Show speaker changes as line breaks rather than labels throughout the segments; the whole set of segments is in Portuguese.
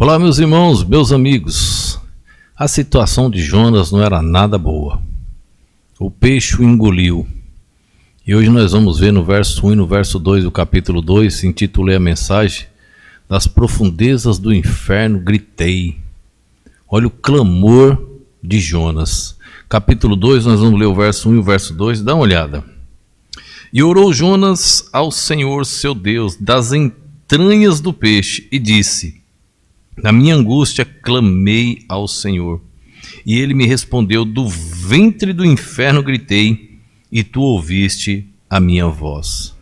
Olá, meus irmãos, meus amigos. A situação de Jonas não era nada boa. O peixe o engoliu. E hoje nós vamos ver no verso 1 e no verso 2 do capítulo 2, intitulei a mensagem: Das profundezas do inferno gritei. Olha o clamor de Jonas. Capítulo 2, nós vamos ler o verso 1 e o verso 2, dá uma olhada. E orou Jonas ao Senhor seu Deus das entranhas do peixe e disse: Na minha angústia clamei ao Senhor, e ele me respondeu, do ventre do inferno gritei, e tu ouviste a minha voz.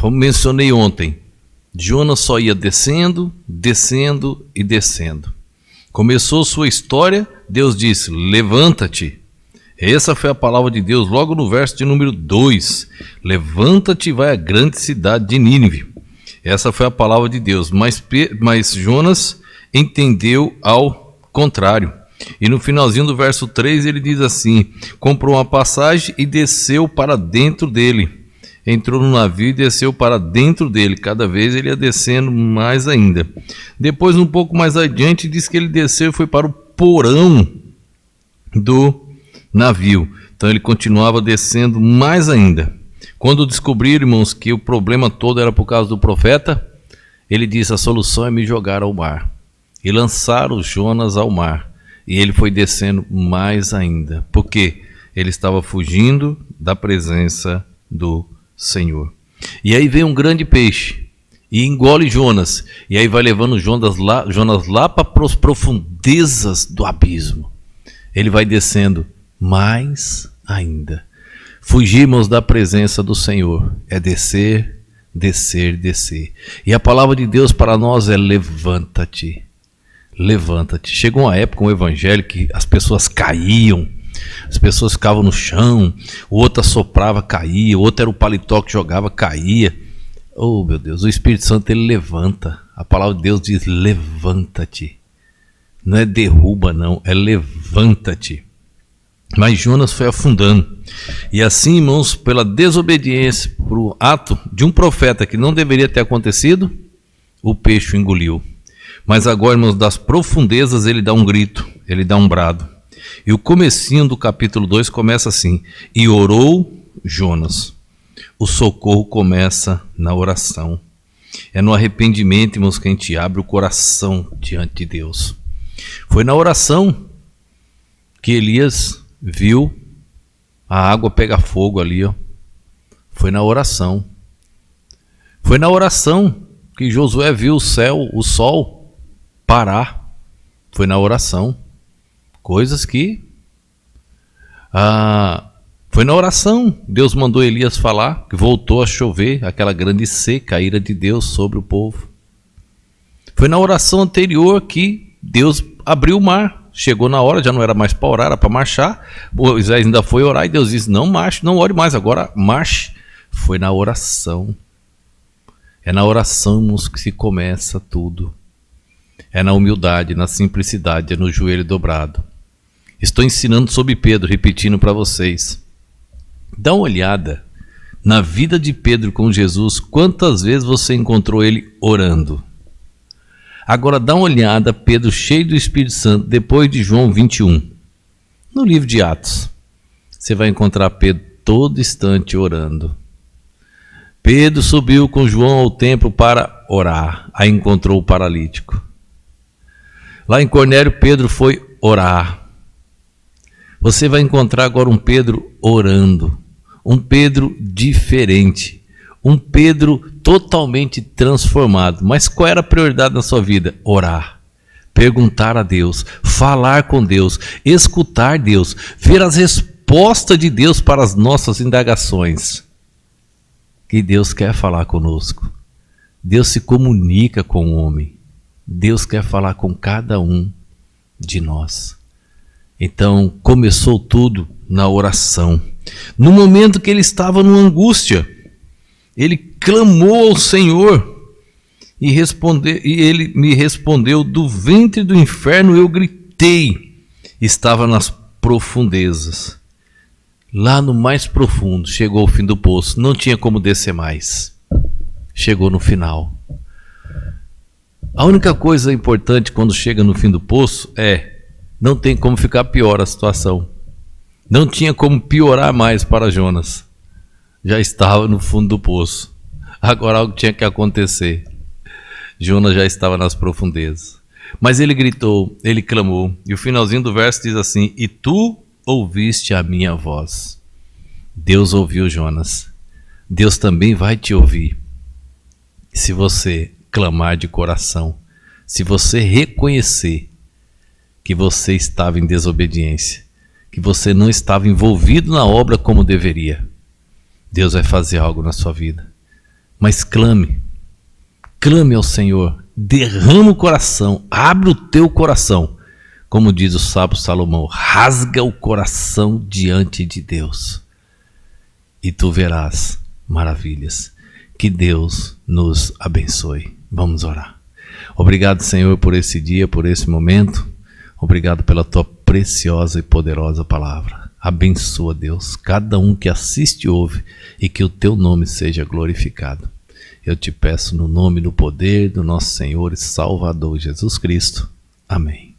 Como mencionei ontem, Jonas só ia descendo, descendo e descendo. Começou sua história, Deus disse: levanta-te. Essa foi a palavra de Deus logo no verso de número 2. Levanta-te e vai à grande cidade de Nínive. Essa foi a palavra de Deus, mas Jonas entendeu ao contrário. E no finalzinho do verso 3 ele diz assim: comprou uma passagem e desceu para dentro dele. Entrou no navio e desceu para dentro dele. Cada vez ele ia descendo mais ainda. Depois, um pouco mais adiante, diz que ele desceu e foi para o porão do navio. Então ele continuava descendo mais ainda. Quando descobriram, irmãos, que o problema todo era por causa do profeta, ele disse: a solução é me jogar ao mar. E lançaram Jonas ao mar. E ele foi descendo mais ainda, porque ele estava fugindo da presença do Senhor. E aí vem um grande peixe e engole Jonas. E aí vai levando Jonas lá para as profundezas do abismo. Ele vai descendo mais ainda. Fugirmos da presença do Senhor é descer, descer, descer. E a palavra de Deus para nós é: levanta-te, levanta-te. Chegou uma época, um evangelho, que as pessoas caíam, as pessoas ficavam no chão, o outro assoprava, caía, o outro era o paletó que jogava, caía. Oh meu Deus, o Espírito Santo ele levanta. A palavra de Deus diz: levanta-te. Não é derruba não, é levanta-te. Mas Jonas foi afundando. E assim, irmãos, pela desobediência, por ato de um profeta que não deveria ter acontecido, o peixe o engoliu. Mas agora, irmãos, das profundezas ele dá um grito, ele dá um brado. E o comecinho do capítulo 2 começa assim: e orou Jonas. O socorro começa na oração. É no arrependimento, irmãos, que a gente abre o coração diante de Deus. Foi na oração que Elias viu a água pegar fogo ali, ó. Foi na oração. Foi na oração que Josué viu o sol parar. Foi na oração. Coisas que... foi na oração. Deus mandou Elias falar, que voltou a chover, aquela grande seca, a ira de Deus sobre o povo. Foi na oração anterior que Deus abriu o mar. Chegou na hora, já não era mais para orar, era para marchar. Moisés ainda foi orar e Deus disse: não marche, não ore mais, agora marche. Foi na oração. É na oração, irmãos, que se começa tudo. É na humildade, na simplicidade, é no joelho dobrado. Estou ensinando sobre Pedro, repetindo para vocês. Dá uma olhada na vida de Pedro com Jesus. Quantas vezes você encontrou ele orando? Agora dá uma olhada, Pedro cheio do Espírito Santo, depois de João 21. No livro de Atos, você vai encontrar Pedro todo instante orando. Pedro subiu com João ao templo para orar. Aí encontrou o paralítico. Lá em Cornélio, Pedro foi orar. Você vai encontrar agora um Pedro orando. Um Pedro diferente. Um Pedro totalmente transformado. Mas qual era a prioridade na sua vida? Orar, perguntar a Deus, falar com Deus, escutar Deus, ver as respostas de Deus para as nossas indagações. Que Deus quer falar conosco. Deus se comunica com o homem. Deus quer falar com cada um de nós. Então começou tudo na oração. No momento que ele estava numa angústia, ele clamou ao Senhor e ele me respondeu: do ventre do inferno eu gritei. Estava nas profundezas. Lá no mais profundo, chegou ao fim do poço. Não tinha como descer mais. Chegou no final. A única coisa importante quando chega no fim do poço não tem como ficar pior a situação. Não tinha como piorar mais para Jonas. Já estava no fundo do poço. Agora algo tinha que acontecer. Jonas já estava nas profundezas. Mas ele gritou, ele clamou. E o finalzinho do verso diz assim: e tu ouviste a minha voz. Deus ouviu Jonas. Deus também vai te ouvir. Se você clamar de coração, se você reconhecer que você estava em desobediência, que você não estava envolvido na obra como deveria, Deus vai fazer algo na sua vida. Mas clame ao Senhor, derrama o coração, abre o teu coração, como diz o sábio Salomão, rasga o coração diante de Deus e tu verás maravilhas. Que Deus nos abençoe. Vamos orar. Obrigado, Senhor, por esse dia, por esse momento. Obrigado pela tua preciosa e poderosa palavra. Abençoa, Deus, cada um que assiste e ouve, e que o teu nome seja glorificado. Eu te peço no nome e no poder do nosso Senhor e Salvador Jesus Cristo. Amém.